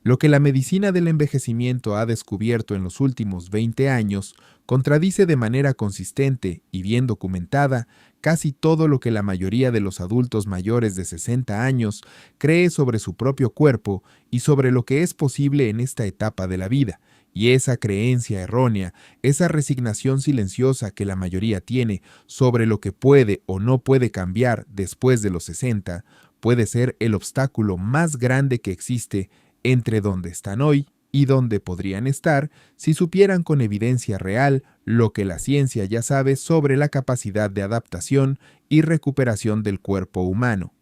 Lo que la medicina del envejecimiento ha descubierto en los últimos 20 años contradice de manera consistente y bien documentada casi todo lo que la mayoría de los adultos mayores de 60 años cree sobre su propio cuerpo y sobre lo que es posible en esta etapa de la vida. Y esa creencia errónea, esa resignación silenciosa que la mayoría tiene sobre lo que puede o no puede cambiar después de los 60, puede ser el obstáculo más grande que existe entre donde están hoy y donde podrían estar si supieran con evidencia real lo que la ciencia ya sabe sobre la capacidad de adaptación y recuperación del cuerpo humano.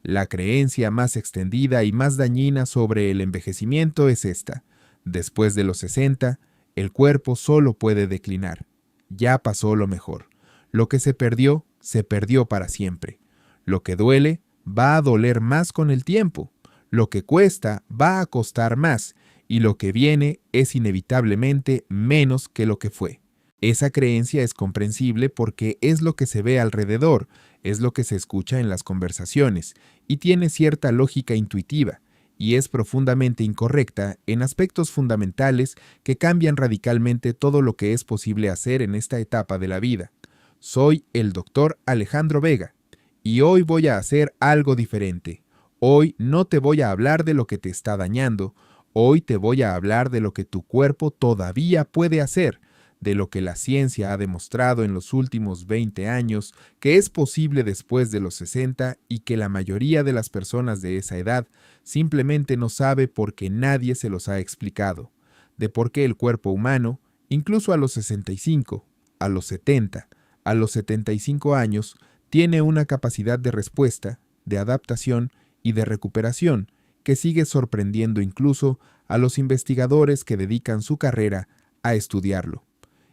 La creencia más extendida y más dañina sobre el envejecimiento es esta: después de los 60, el cuerpo solo puede declinar. Ya pasó lo mejor. Lo que se perdió para siempre. Lo que duele va a doler más con el tiempo. Lo que cuesta va a costar más, y lo que viene es inevitablemente menos que lo que fue. Esa creencia es comprensible porque es lo que se ve alrededor, es lo que se escucha en las conversaciones, y tiene cierta lógica intuitiva, y es profundamente incorrecta en aspectos fundamentales que cambian radicalmente todo lo que es posible hacer en esta etapa de la vida. Soy el doctor Alejandro Vega, y hoy voy a hacer algo diferente. Hoy no te voy a hablar de lo que te está dañando, hoy te voy a hablar de lo que tu cuerpo todavía puede hacer, de lo que la ciencia ha demostrado en los últimos 20 años que es posible después de los 60 y que la mayoría de las personas de esa edad simplemente no sabe porque nadie se los ha explicado, de por qué el cuerpo humano, incluso a los 65, a los 70, a los 75 años, tiene una capacidad de respuesta, de adaptación y de recuperación que sigue sorprendiendo incluso a los investigadores que dedican su carrera a estudiarlo.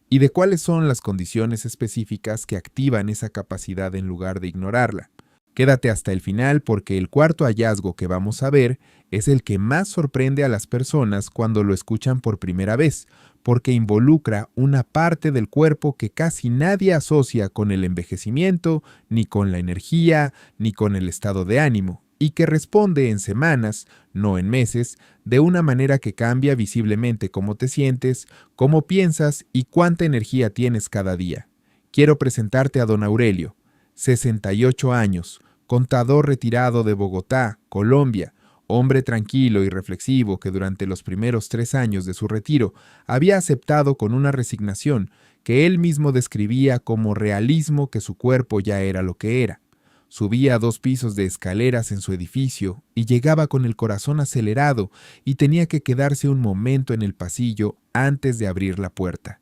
¿Y de cuáles son las condiciones específicas que activan esa capacidad en lugar de ignorarla? Quédate hasta el final porque el cuarto hallazgo que vamos a ver es el que más sorprende a las personas cuando lo escuchan por primera vez, porque involucra una parte del cuerpo que casi nadie asocia con el envejecimiento, ni con la energía, ni con el estado de ánimo, y que responde en semanas, no en meses, de una manera que cambia visiblemente cómo te sientes, cómo piensas y cuánta energía tienes cada día. Quiero presentarte a don Aurelio, 68 años, contador retirado de Bogotá, Colombia, hombre tranquilo y reflexivo que durante los primeros 3 años de su retiro había aceptado con una resignación que él mismo describía como realismo que su cuerpo ya era lo que era. Subía 2 pisos de escaleras en su edificio y llegaba con el corazón acelerado y tenía que quedarse un momento en el pasillo antes de abrir la puerta.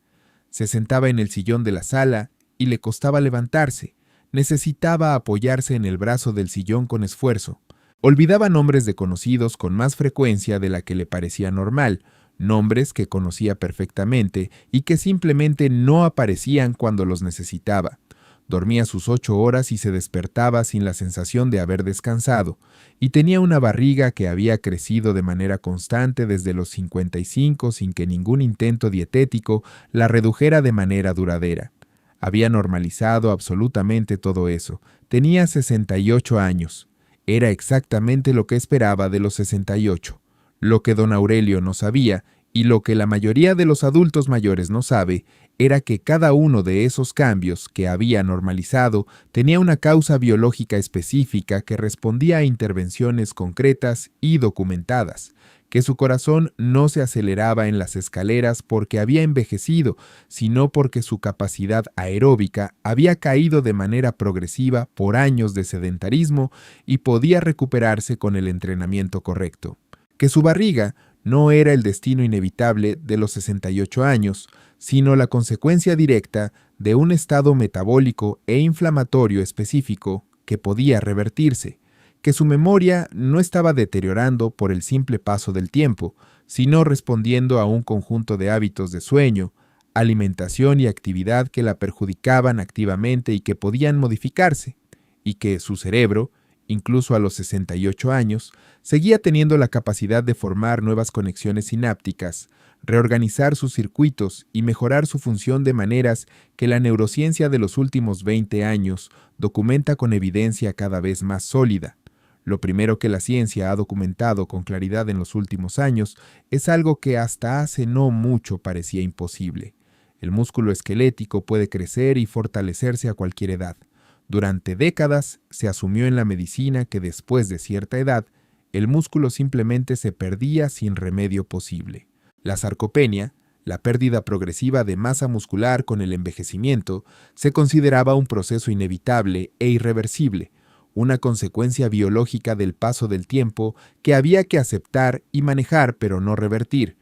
Se sentaba en el sillón de la sala y le costaba levantarse. Necesitaba apoyarse en el brazo del sillón con esfuerzo. Olvidaba nombres de conocidos con más frecuencia de la que le parecía normal, nombres que conocía perfectamente y que simplemente no aparecían cuando los necesitaba. Dormía sus 8 horas y se despertaba sin la sensación de haber descansado, y tenía una barriga que había crecido de manera constante desde los 55 sin que ningún intento dietético la redujera de manera duradera. Había normalizado absolutamente todo eso. Tenía 68 años. Era exactamente lo que esperaba de los 68. Lo que don Aurelio no sabía, y lo que la mayoría de los adultos mayores no sabe, era que cada uno de esos cambios que había normalizado tenía una causa biológica específica que respondía a intervenciones concretas y documentadas, que su corazón no se aceleraba en las escaleras porque había envejecido, sino porque su capacidad aeróbica había caído de manera progresiva por años de sedentarismo y podía recuperarse con el entrenamiento correcto. Que su barriga no era el destino inevitable de los 68 años, sino la consecuencia directa de un estado metabólico e inflamatorio específico que podía revertirse, que su memoria no estaba deteriorando por el simple paso del tiempo, sino respondiendo a un conjunto de hábitos de sueño, alimentación y actividad que la perjudicaban activamente y que podían modificarse, y que su cerebro, incluso a los 68 años, seguía teniendo la capacidad de formar nuevas conexiones sinápticas, reorganizar sus circuitos y mejorar su función de maneras que la neurociencia de los últimos 20 años documenta con evidencia cada vez más sólida. Lo primero que la ciencia ha documentado con claridad en los últimos años es algo que hasta hace no mucho parecía imposible. El músculo esquelético puede crecer y fortalecerse a cualquier edad. Durante décadas se asumió en la medicina que después de cierta edad, el músculo simplemente se perdía sin remedio posible. La sarcopenia, la pérdida progresiva de masa muscular con el envejecimiento, se consideraba un proceso inevitable e irreversible, una consecuencia biológica del paso del tiempo que había que aceptar y manejar pero no revertir.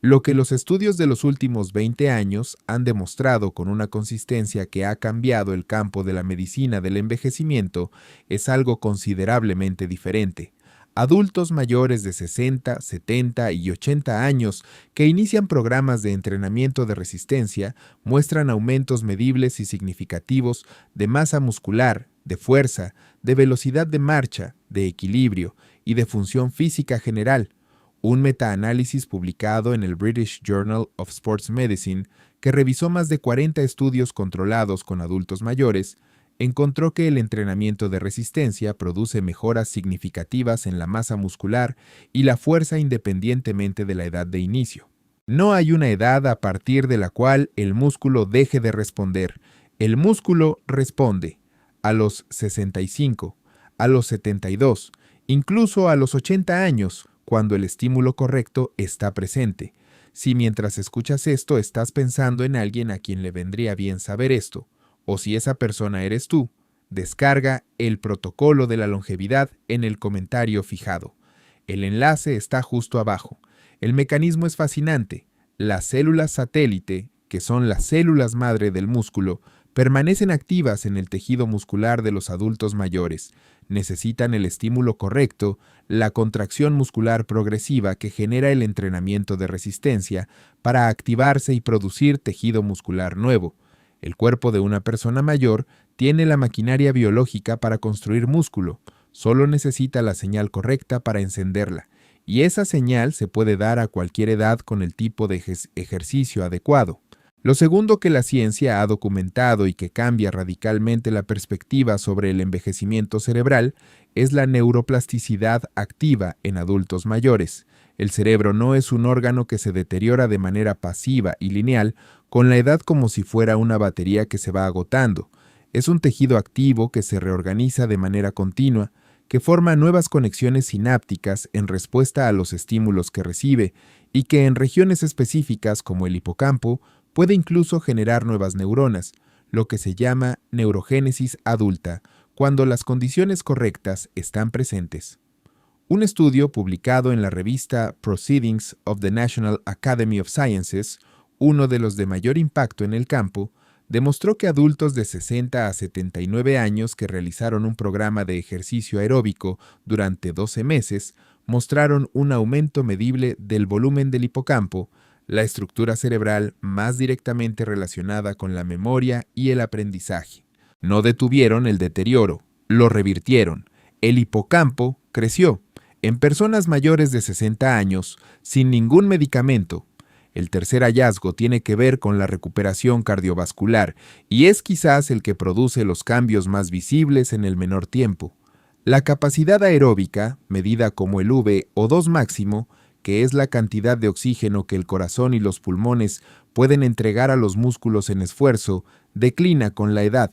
Lo que los estudios de los últimos 20 años han demostrado con una consistencia que ha cambiado el campo de la medicina del envejecimiento es algo considerablemente diferente. Adultos mayores de 60, 70 y 80 años que inician programas de entrenamiento de resistencia muestran aumentos medibles y significativos de masa muscular, de fuerza, de velocidad de marcha, de equilibrio y de función física general. Un metaanálisis publicado en el British Journal of Sports Medicine, que revisó más de 40 estudios controlados con adultos mayores, encontró que el entrenamiento de resistencia produce mejoras significativas en la masa muscular y la fuerza independientemente de la edad de inicio. No hay una edad a partir de la cual el músculo deje de responder. El músculo responde a los 65, a los 72, incluso a los 80 años, cuando el estímulo correcto está presente. Si mientras escuchas esto estás pensando en alguien a quien le vendría bien saber esto, o si esa persona eres tú, descarga el protocolo de la longevidad en el comentario fijado. El enlace está justo abajo. El mecanismo es fascinante. Las células satélite, que son las células madre del músculo, permanecen activas en el tejido muscular de los adultos mayores. Necesitan el estímulo correcto, la contracción muscular progresiva que genera el entrenamiento de resistencia, para activarse y producir tejido muscular nuevo. El cuerpo de una persona mayor tiene la maquinaria biológica para construir músculo, solo necesita la señal correcta para encenderla, y esa señal se puede dar a cualquier edad con el tipo de ejercicio adecuado. Lo segundo que la ciencia ha documentado y que cambia radicalmente la perspectiva sobre el envejecimiento cerebral es la neuroplasticidad activa en adultos mayores. El cerebro no es un órgano que se deteriora de manera pasiva y lineal con la edad como si fuera una batería que se va agotando. Es un tejido activo que se reorganiza de manera continua, que forma nuevas conexiones sinápticas en respuesta a los estímulos que recibe y que en regiones específicas como el hipocampo puede incluso generar nuevas neuronas, lo que se llama neurogénesis adulta, cuando las condiciones correctas están presentes. Un estudio publicado en la revista Proceedings of the National Academy of Sciences, uno de los de mayor impacto en el campo, demostró que adultos de 60 a 79 años que realizaron un programa de ejercicio aeróbico durante 12 meses mostraron un aumento medible del volumen del hipocampo, la estructura cerebral más directamente relacionada con la memoria y el aprendizaje. No detuvieron el deterioro, lo revirtieron. El hipocampo creció en personas mayores de 60 años sin ningún medicamento. El tercer hallazgo tiene que ver con la recuperación cardiovascular y es quizás el que produce los cambios más visibles en el menor tiempo. La capacidad aeróbica, medida como el VO2 máximo, que es la cantidad de oxígeno que el corazón y los pulmones pueden entregar a los músculos en esfuerzo, declina con la edad,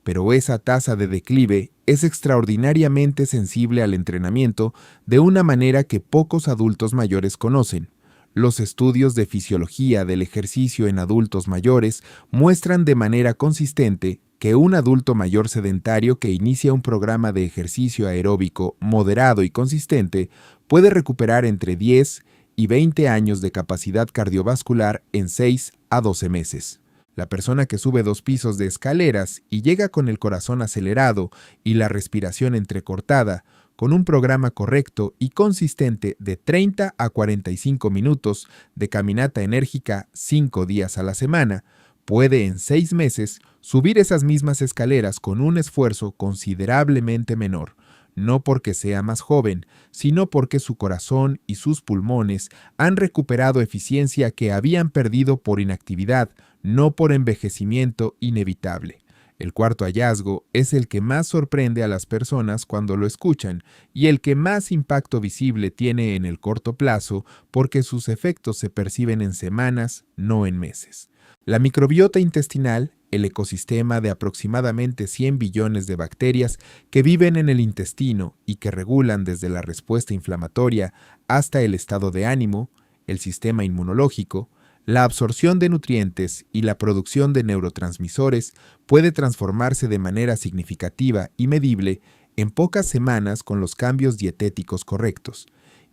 pero esa tasa de declive es extraordinariamente sensible al entrenamiento de una manera que pocos adultos mayores conocen. Los estudios de fisiología del ejercicio en adultos mayores muestran de manera consistente que un adulto mayor sedentario que inicia un programa de ejercicio aeróbico moderado y consistente puede recuperar entre 10 y 20 años de capacidad cardiovascular en 6 a 12 meses. La persona que sube 2 pisos de escaleras y llega con el corazón acelerado y la respiración entrecortada, con un programa correcto y consistente de 30 a 45 minutos de caminata enérgica 5 días a la semana, puede en 6 meses subir esas mismas escaleras con un esfuerzo considerablemente menor, no porque sea más joven, sino porque su corazón y sus pulmones han recuperado eficiencia que habían perdido por inactividad, no por envejecimiento inevitable. El cuarto hallazgo es el que más sorprende a las personas cuando lo escuchan y el que más impacto visible tiene en el corto plazo porque sus efectos se perciben en semanas, no en meses. La microbiota intestinal, el ecosistema de aproximadamente 100 billones de bacterias que viven en el intestino y que regulan desde la respuesta inflamatoria hasta el estado de ánimo, el sistema inmunológico, la absorción de nutrientes y la producción de neurotransmisores puede transformarse de manera significativa y medible en pocas semanas con los cambios dietéticos correctos,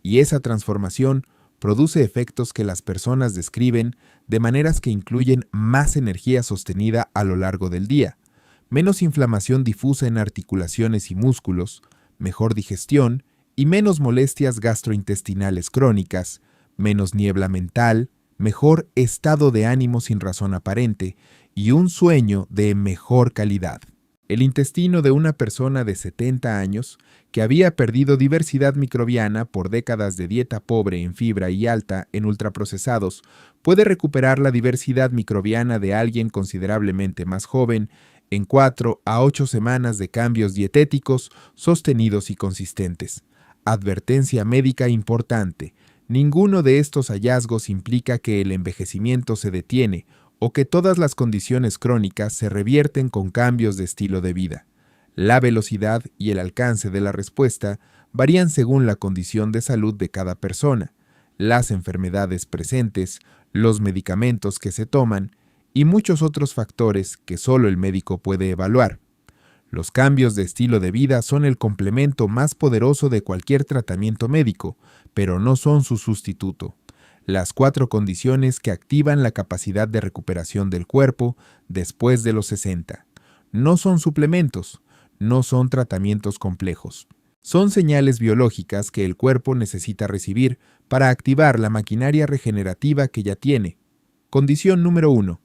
y esa transformación produce efectos que las personas describen de maneras que incluyen más energía sostenida a lo largo del día, menos inflamación difusa en articulaciones y músculos, mejor digestión y menos molestias gastrointestinales crónicas, menos niebla mental, mejor estado de ánimo sin razón aparente y un sueño de mejor calidad. El intestino de una persona de 70 años que había perdido diversidad microbiana por décadas de dieta pobre en fibra y alta en ultraprocesados puede recuperar la diversidad microbiana de alguien considerablemente más joven en 4 a 8 semanas de cambios dietéticos sostenidos y consistentes. Advertencia médica importante: ninguno de estos hallazgos implica que el envejecimiento se detiene o que todas las condiciones crónicas se revierten con cambios de estilo de vida. La velocidad y el alcance de la respuesta varían según la condición de salud de cada persona, las enfermedades presentes, los medicamentos que se toman y muchos otros factores que solo el médico puede evaluar. Los cambios de estilo de vida son el complemento más poderoso de cualquier tratamiento médico, pero no son su sustituto. Las 4 condiciones que activan la capacidad de recuperación del cuerpo después de los 60. No son suplementos, no son tratamientos complejos. Son señales biológicas que el cuerpo necesita recibir para activar la maquinaria regenerativa que ya tiene. Condición número 1.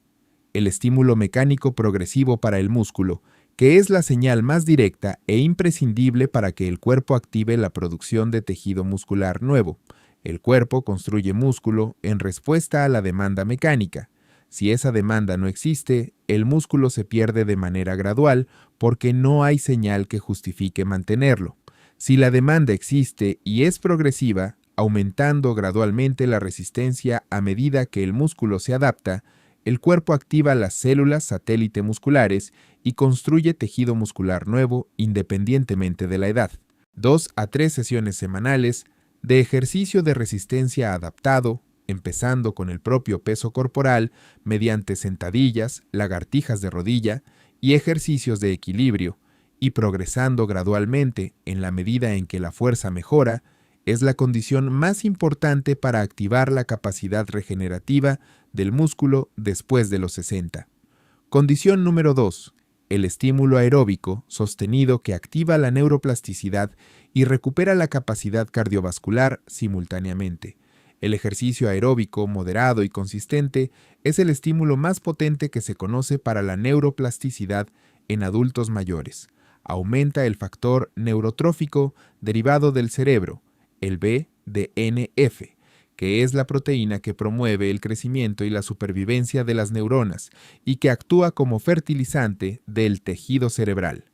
El estímulo mecánico progresivo para el músculo, que es la señal más directa e imprescindible para que el cuerpo active la producción de tejido muscular nuevo. El cuerpo construye músculo en respuesta a la demanda mecánica. Si esa demanda no existe, el músculo se pierde de manera gradual porque no hay señal que justifique mantenerlo. Si la demanda existe y es progresiva, aumentando gradualmente la resistencia a medida que el músculo se adapta, el cuerpo activa las células satélite musculares y construye tejido muscular nuevo independientemente de la edad. 2 a 3 sesiones semanales de ejercicio de resistencia adaptado, empezando con el propio peso corporal mediante sentadillas, lagartijas de rodilla y ejercicios de equilibrio, y progresando gradualmente en la medida en que la fuerza mejora, es la condición más importante para activar la capacidad regenerativa del músculo después de los 60. Condición número 2. El estímulo aeróbico sostenido que activa la neuroplasticidad y recupera la capacidad cardiovascular simultáneamente. El ejercicio aeróbico moderado y consistente es el estímulo más potente que se conoce para la neuroplasticidad en adultos mayores. Aumenta el factor neurotrófico derivado del cerebro, el BDNF, que es la proteína que promueve el crecimiento y la supervivencia de las neuronas y que actúa como fertilizante del tejido cerebral.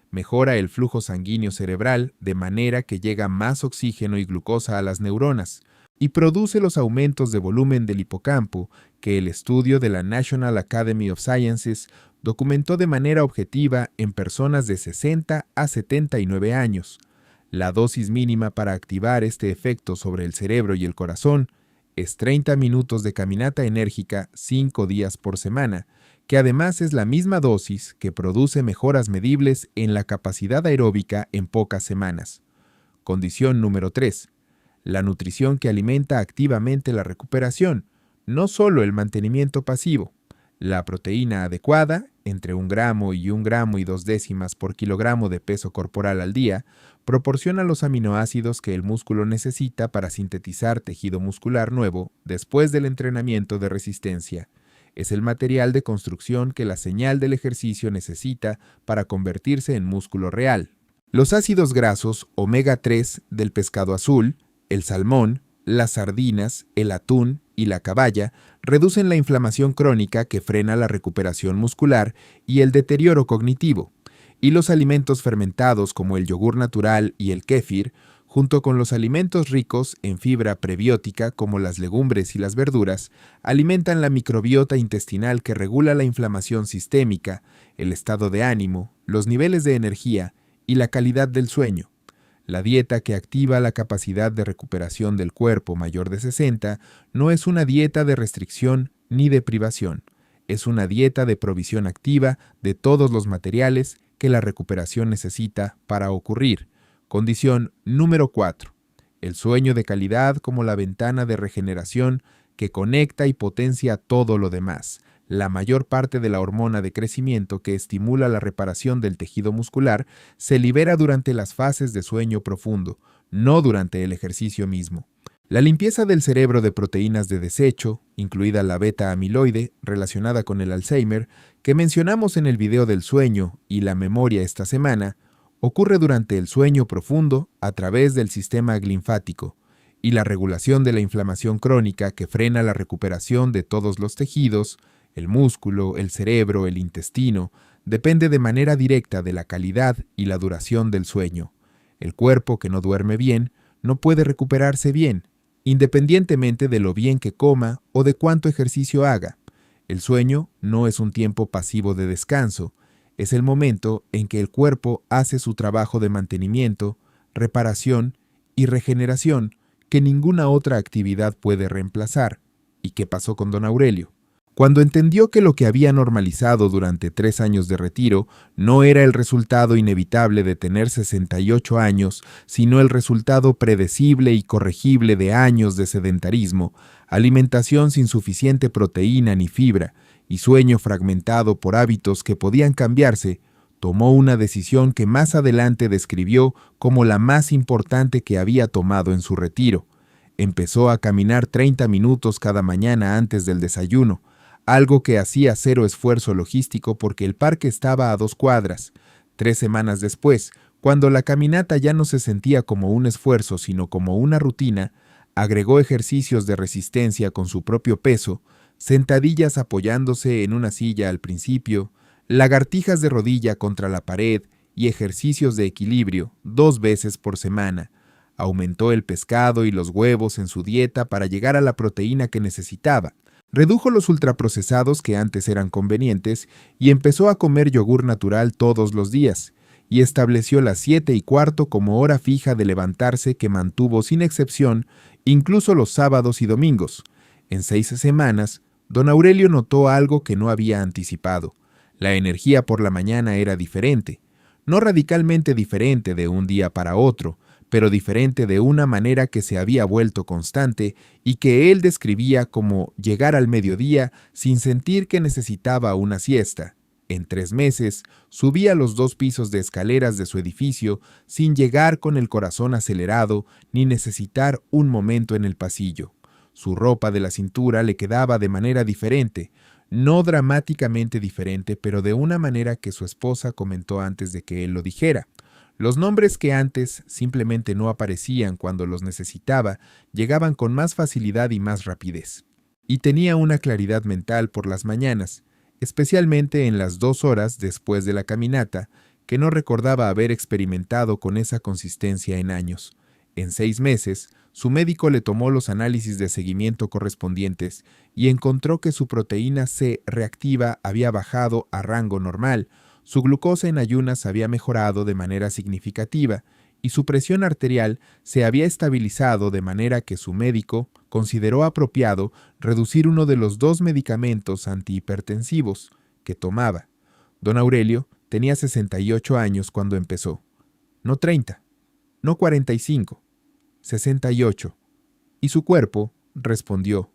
Mejora el flujo sanguíneo cerebral de manera que llega más oxígeno y glucosa a las neuronas y produce los aumentos de volumen del hipocampo que el estudio de la National Academy of Sciences documentó de manera objetiva en personas de 60 a 79 años. La dosis mínima para activar este efecto sobre el cerebro y el corazón es 30 minutos de caminata enérgica 5 días por semana, que además es la misma dosis que produce mejoras medibles en la capacidad aeróbica en pocas semanas. Condición número 3. La nutrición que alimenta activamente la recuperación, no solo el mantenimiento pasivo. La proteína adecuada, entre 1 gramo y 1 gramo y 2 décimas por kilogramo de peso corporal al día, proporciona los aminoácidos que el músculo necesita para sintetizar tejido muscular nuevo después del entrenamiento de resistencia. Es el material de construcción que la señal del ejercicio necesita para convertirse en músculo real. Los ácidos grasos omega 3 del pescado azul, el salmón, las sardinas, el atún y la caballa reducen la inflamación crónica que frena la recuperación muscular y el deterioro cognitivo, y los alimentos fermentados como el yogur natural y el kéfir, junto con los alimentos ricos en fibra prebiótica como las legumbres y las verduras, alimentan la microbiota intestinal que regula la inflamación sistémica, el estado de ánimo, los niveles de energía y la calidad del sueño. La dieta que activa la capacidad de recuperación del cuerpo mayor de 60 no es una dieta de restricción ni de privación, es una dieta de provisión activa de todos los materiales que la recuperación necesita para ocurrir. Condición número 4. El sueño de calidad como la ventana de regeneración que conecta y potencia todo lo demás. La mayor parte de la hormona de crecimiento que estimula la reparación del tejido muscular se libera durante las fases de sueño profundo, no durante el ejercicio mismo. La limpieza del cerebro de proteínas de desecho, incluida la beta-amiloide, relacionada con el Alzheimer, que mencionamos en el video del sueño y la memoria esta semana, ocurre durante el sueño profundo a través del sistema linfático, y la regulación de la inflamación crónica que frena la recuperación de todos los tejidos, el músculo, el cerebro, el intestino, depende de manera directa de la calidad y la duración del sueño. El cuerpo que no duerme bien no puede recuperarse bien, independientemente de lo bien que coma o de cuánto ejercicio haga. El sueño no es un tiempo pasivo de descanso, es el momento en que el cuerpo hace su trabajo de mantenimiento, reparación y regeneración que ninguna otra actividad puede reemplazar. ¿Y qué pasó con don Aurelio? Cuando entendió que lo que había normalizado durante 3 años de retiro no era el resultado inevitable de tener 68 años, sino el resultado predecible y corregible de años de sedentarismo, alimentación sin suficiente proteína ni fibra, y sueño fragmentado por hábitos que podían cambiarse, tomó una decisión que más adelante describió como la más importante que había tomado en su retiro. Empezó a caminar 30 minutos cada mañana antes del desayuno, algo que hacía cero esfuerzo logístico porque el parque estaba a 2 cuadras. 3 semanas después, cuando la caminata ya no se sentía como un esfuerzo sino como una rutina, agregó ejercicios de resistencia con su propio peso, sentadillas apoyándose en una silla al principio, lagartijas de rodilla contra la pared y ejercicios de equilibrio 2 veces por semana. Aumentó el pescado y los huevos en su dieta para llegar a la proteína que necesitaba. Redujo los ultraprocesados que antes eran convenientes y empezó a comer yogur natural todos los días, y estableció las 7:15 como hora fija de levantarse que mantuvo sin excepción, incluso los sábados y domingos. En 6 semanas, don Aurelio notó algo que no había anticipado. La energía por la mañana era diferente, no radicalmente diferente de un día para otro, pero diferente de una manera que se había vuelto constante y que él describía como llegar al mediodía sin sentir que necesitaba una siesta. En 3 meses, subía los 2 pisos de escaleras de su edificio sin llegar con el corazón acelerado ni necesitar un momento en el pasillo. Su ropa de la cintura le quedaba de manera diferente, no dramáticamente diferente, pero de una manera que su esposa comentó antes de que él lo dijera. Los nombres que antes simplemente no aparecían cuando los necesitaba llegaban con más facilidad y más rapidez. Y tenía una claridad mental por las mañanas, especialmente en las 2 horas después de la caminata, que no recordaba haber experimentado con esa consistencia en años. En 6 meses, su médico le tomó los análisis de seguimiento correspondientes y encontró que su proteína C reactiva había bajado a rango normal, su glucosa en ayunas había mejorado de manera significativa y su presión arterial se había estabilizado de manera que su médico consideró apropiado reducir uno de los 2 medicamentos antihipertensivos que tomaba. Don Aurelio tenía 68 años cuando empezó. No 30, no 45, 68. Y su cuerpo respondió.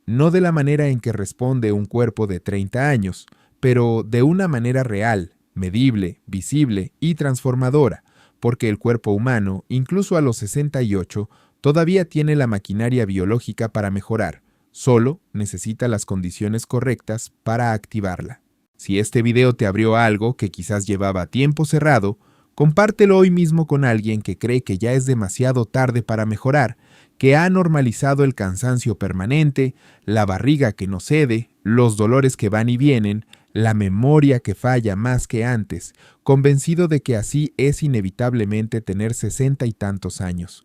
No de la manera en que responde un cuerpo de 30 años, pero de una manera real, medible, visible y transformadora, porque el cuerpo humano, incluso a los 68, todavía tiene la maquinaria biológica para mejorar, solo necesita las condiciones correctas para activarla. Si este video te abrió algo que quizás llevaba tiempo cerrado, compártelo hoy mismo con alguien que cree que ya es demasiado tarde para mejorar, que ha normalizado el cansancio permanente, la barriga que no cede, los dolores que van y vienen, la memoria que falla más que antes, convencido de que así es inevitablemente tener 60 y tantos años.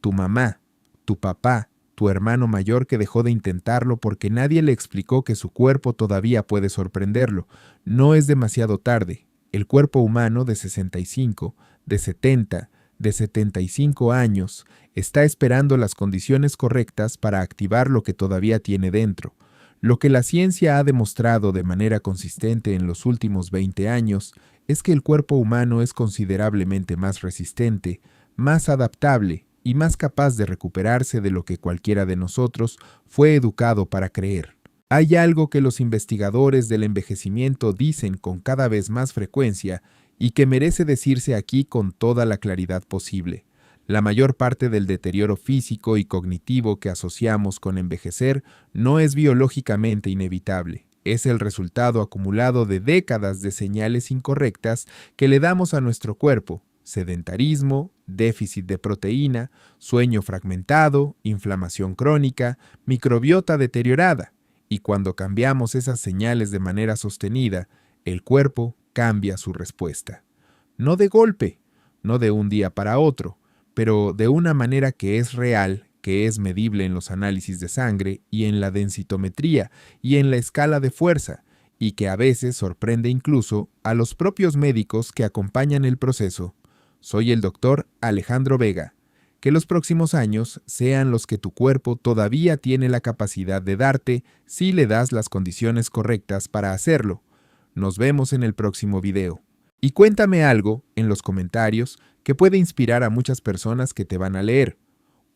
Tu mamá, tu papá, tu hermano mayor que dejó de intentarlo porque nadie le explicó que su cuerpo todavía puede sorprenderlo. No es demasiado tarde. El cuerpo humano de 65, de 70, de 75 años está esperando las condiciones correctas para activar lo que todavía tiene dentro. Lo que la ciencia ha demostrado de manera consistente en los últimos 20 años es que el cuerpo humano es considerablemente más resistente, más adaptable y más capaz de recuperarse de lo que cualquiera de nosotros fue educado para creer. Hay algo que los investigadores del envejecimiento dicen con cada vez más frecuencia y que merece decirse aquí con toda la claridad posible. La mayor parte del deterioro físico y cognitivo que asociamos con envejecer no es biológicamente inevitable. Es el resultado acumulado de décadas de señales incorrectas que le damos a nuestro cuerpo: sedentarismo, déficit de proteína, sueño fragmentado, inflamación crónica, microbiota deteriorada. Y cuando cambiamos esas señales de manera sostenida, el cuerpo cambia su respuesta. No de golpe, no de un día para otro, pero de una manera que es real, que es medible en los análisis de sangre y en la densitometría y en la escala de fuerza, y que a veces sorprende incluso a los propios médicos que acompañan el proceso. Soy el doctor Alejandro Vega. Que los próximos años sean los que tu cuerpo todavía tiene la capacidad de darte si le das las condiciones correctas para hacerlo. Nos vemos en el próximo video. Y cuéntame algo en los comentarios que puede inspirar a muchas personas que te van a leer.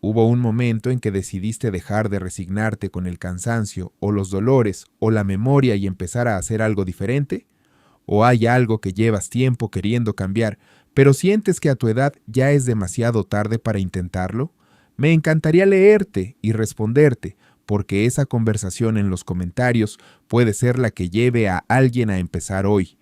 ¿Hubo un momento en que decidiste dejar de resignarte con el cansancio o los dolores o la memoria y empezar a hacer algo diferente? ¿O hay algo que llevas tiempo queriendo cambiar, pero sientes que a tu edad ya es demasiado tarde para intentarlo? Me encantaría leerte y responderte, porque esa conversación en los comentarios puede ser la que lleve a alguien a empezar hoy.